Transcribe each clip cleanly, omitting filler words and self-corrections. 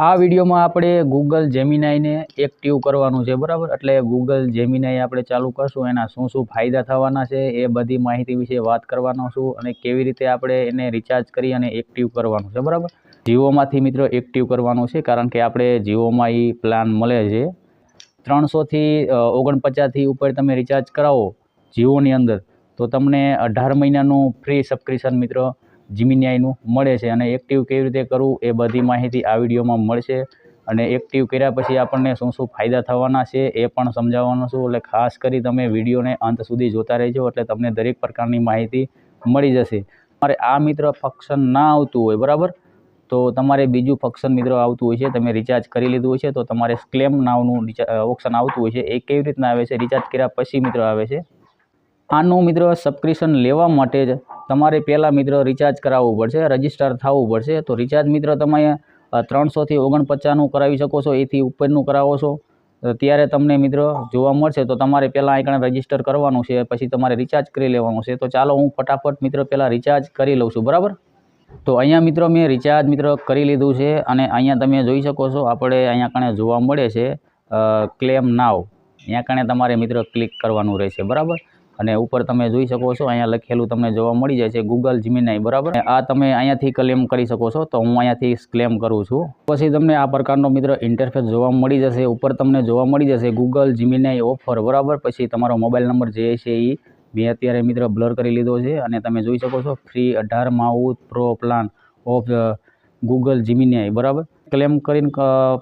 આ વિડીયોમાં આપણે ગૂગલ જેમિનાઈને એક્ટિવ કરવાનું છે, બરાબર। એટલે ગૂગલ જેમિનાઈ આપણે ચાલુ કરશું, એના શું ફાયદા થવાના છે એ બધી માહિતી વિશે વાત કરવાનો છું, અને કેવી રીતે આપણે એને રિચાર્જ કરી અને એક્ટિવ કરવાનું છે, બરાબર। જીઓમાંથી મિત્રો એક્ટિવ કરવાનું છે, કારણ કે આપણે જીઓમાં એ પ્લાન મળે છે 300 થી 49 ઉપર તમે રિચાર્જ કરાવો જીઓની અંદર તો તમને 18 મહિનાનું ફ્રી સબસ્ક્રિપ્શન મિત્રો જેમિનાઈનું મળે છે। અને એક્ટિવ કેવી રીતે કરવું એ બધી માહિતી આ વિડીયોમાં મળશે, અને એક્ટિવ કર્યા પછી આપણને શું ફાયદા થવાના છે એ પણ સમજાવવાનું છું। એટલે ખાસ કરી તમે વિડીયોને અંત સુધી જોતા રહેજો, એટલે તમને દરેક પ્રકારની માહિતી મળી જશે। તમારે આ મિત્ર ફંક્શન ના આવતું હોય, બરાબર, તો તમારે બીજું ફંક્શન મિત્રો આવતું હોય છે। તમે રિચાર્જ કરી લીધું હોય છે તો તમારે ક્લેમ નામનું ઓપ્શન આવતું હોય છે। એ કેવી રીતના આવે છે? રિચાર્જ કર્યા પછી મિત્રો આવે છે। આનું મિત્રો સબસ્ક્રિપ્શન લેવા માટે જ તમારે પહેલાં મિત્રો રિચાર્જ કરાવવું પડશે, રજિસ્ટર થવું પડશે। તો રિચાર્જ મિત્રો તમે 300 થી 49નું કરાવી શકો છો, એથી ઉપરનું કરાવો છો ત્યારે તમને મિત્રો જોવા મળશે। તો તમારે પહેલાં અહીં રજિસ્ટર કરવાનું છે, પછી તમારે રિચાર્જ કરી લેવાનું છે। તો ચાલો હું ફટાફટ મિત્રો પહેલાં રિચાર્જ કરી લઉં છું, બરાબર। તો અહીંયા મિત્રો મેં રિચાર્જ મિત્રો કરી લીધું છે, અને અહીંયા તમે જોઈ શકો છો આપણે અહીંયા કણે જોવા મળે છે ક્લેમ નાવ, અહીંયા કણે તમારે મિત્રો ક્લિક કરવાનું રહેશે, બરાબર। અને ઉપર તમે જોઈ શકો છો અહીંયા લખેલું તમને જોવા મળી જાય છે ગૂગલ જેમિનાઈ, બરાબર। આ તમે અહીંયાથી ક્લેમ કરી શકો છો, તો હું અહીંયાથી ક્લેમ કરું છું। પછી તમને આ પ્રકારનો મિત્રો ઇન્ટરફેસ જોવા મળી જશે। ઉપર તમને જોવા મળી જશે ગૂગલ જેમિનાઈ ઓફર, બરાબર। પછી તમારો મોબાઈલ નંબર જે છે એ મેં અત્યારે મિત્રો બ્લર કરી લીધો છે, અને તમે જોઈ શકો છો free 18 mouth pro plan of Google Gemini, બરાબર। ક્લેમ કરીને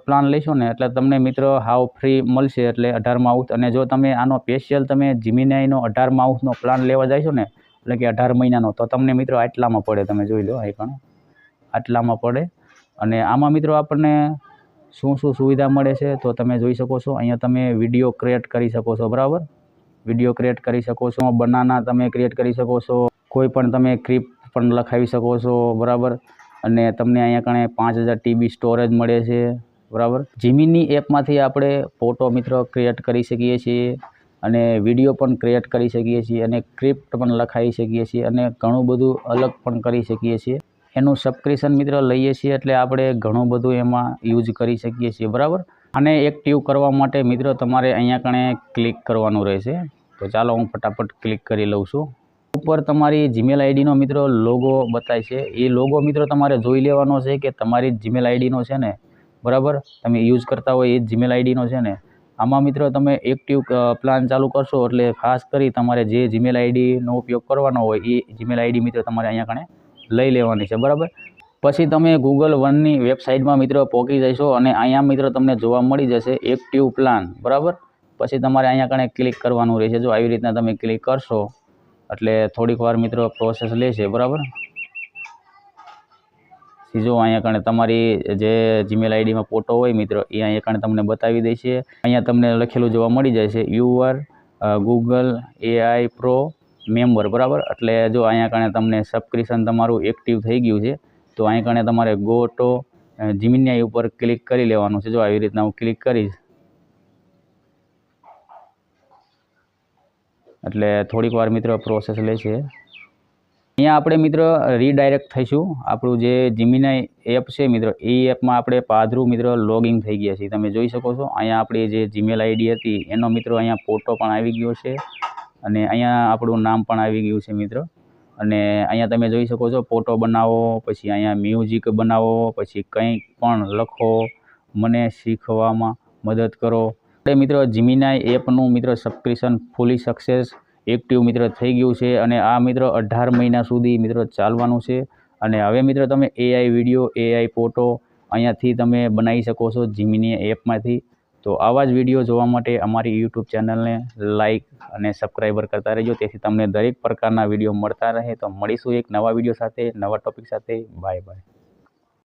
પ્લાન લેશો ને એટલે તમને મિત્રો હાવ ફ્રી મળશે, એટલે 18 માઉથ। અને જો તમે આનો સ્પેશિયલ તમે જેમિનાઈનો 18 માઉથનો પ્લાન લેવા જશો ને, એટલે કે 18 મહિનાનો, તો તમને મિત્રો આટલામાં પડે, તમે જોઈ લો અહીં પણ આટલામાં પડે। અને આમાં મિત્રો આપણને શું સુવિધા મળે છે તો તમે જોઈ શકો છો। અહીંયા તમે વિડીયો ક્રિએટ કરી શકો છો, બરાબર, વિડીયો ક્રિએટ કરી શકો છો, બનાના તમે ક્રિએટ કરી શકો છો, કોઈ પણ તમે ક્લિપ પણ લખાવી શકો છો, બરાબર। અને તમને અહીંયા કણે 5000 TB સ્ટોરેજ મળે છે, બરાબર। જેમિની એપમાંથી આપણે ફોટો મિત્રો ક્રિએટ કરી શકીએ છીએ, અને વિડીયો પણ ક્રિએટ કરી શકીએ છીએ, અને સ્ક્રિપ્ટ પણ લખાવી શકીએ છીએ, અને ઘણું બધું અલગ પણ કરી શકીએ છીએ। એનું સબસ્ક્રિપ્શન મિત્રો લઈએ છીએ એટલે આપણે ઘણું બધું એમાં યુઝ કરી શકીએ છીએ, બરાબર। આને એક્ટિવ કરવા માટે મિત્રો તમારે અહીંયા કણે ક્લિક કરવાનું રહેશે। તો ચાલો હું ફટાફટ ક્લિક કરી લઉં છું। ઉપર તમારી જીમેલ આઈડીનો મિત્રો લોગો બતાય છે, એ લોગો મિત્રો તમારે જોઈ લેવાનો છે કે તમારી જીમેલ આઈડીનો છે ને, બરાબર, તમે યુઝ કરતા હોય એ જ જીમેલ આઈડીનો છે ને। આમાં મિત્રો તમે એક્ટિવ પ્લાન ચાલુ કરશો એટલે ખાસ કરી તમારે જે જીમેલ આઈડીનો ઉપયોગ કરવાનો હોય એ જીમેલ આઈડી મિત્રો તમારે અહીંયા કણે લઈ લેવાની છે, બરાબર। પછી તમે Google Oneની વેબસાઇટમાં મિત્રો પહોંચી જશો, અને અહીંયા મિત્રો તમને જોવા મળી જશે એક્ટિવ પ્લાન, બરાબર। પછી તમારે અહીંયા કણે ક્લિક કરવાનું રહેશે। જો આવી રીતના તમે ક્લિક કરશો એટલે થોડીક વાર મિત્રો પ્રોસેસ લેશે, બરાબર। જો અહીંયા કણે તમારી જે જીમેલ આઈડીમાં ફોટો હોય મિત્રો એ અહીંયા કણે તમને બતાવી દેશે। અહીંયા તમને લખેલું જોવા મળી જાય છે UR Google AI pro member, બરાબર। એટલે જો અહીંયા કણે તમને સબસ્ક્રિપ્શન તમારું એક્ટિવ થઈ ગયું છે, તો અહીં કણે તમારે ગો ટુ જેમિનાઈ ઉપર ક્લિક કરી લેવાનું છે। જો આવી રીતના હું ક્લિક કરીશ એટલે થોડીક વાર મિત્રો પ્રોસેસ લેશે। અહીંયા આપણે મિત્રો રીડાયરેક્ટ થઈશું, આપણું જે જેમિનાઈ એપ છે મિત્રો એ એપમાં આપણે પાદરું મિત્રો લોગિન થઈ ગયા છીએ, તમે જોઈ શકો છો। અહીંયા આપણી જે જીમેલ આઈડી હતી એનો મિત્રો અહીંયા ફોટો પણ આવી ગયો છે, અને અહીંયા આપણું નામ પણ આવી ગયું છે મિત્રો। અને અહીંયા તમે જોઈ શકો છો ફોટો બનાવો, પછી અહીંયા મ્યુઝિક બનાવો, પછી કંઈ પણ લખો, મને શીખવામાં મદદ કરો। આપણે મિત્રો જેમિનાઈ એપનું મિત્રો સબસ્ક્રિપ્શન ફૂલી સક્સેસ એક્ટિવ મિત્રો થઈ ગયું છે, અને આ મિત્રો 18 મહિના સુધી મિત્રો ચાલવાનું છે। અને હવે મિત્રો તમે AI વિડીયો, AI ફોટો અહીંયાથી તમે બનાવી શકો છો જેમિની એપમાંથી। તો આવા જ વિડીયો જોવા માટે અમારી YouTube ચેનલને લાઇક અને સબસ્ક્રાઈબર કરતા રહેજો, તેથી તમને દરેક પ્રકારના વિડીયો મળતા રહે। તો મળીશું એક નવા વિડીયો સાથે, નવા ટોપિક સાથે। Bye bye.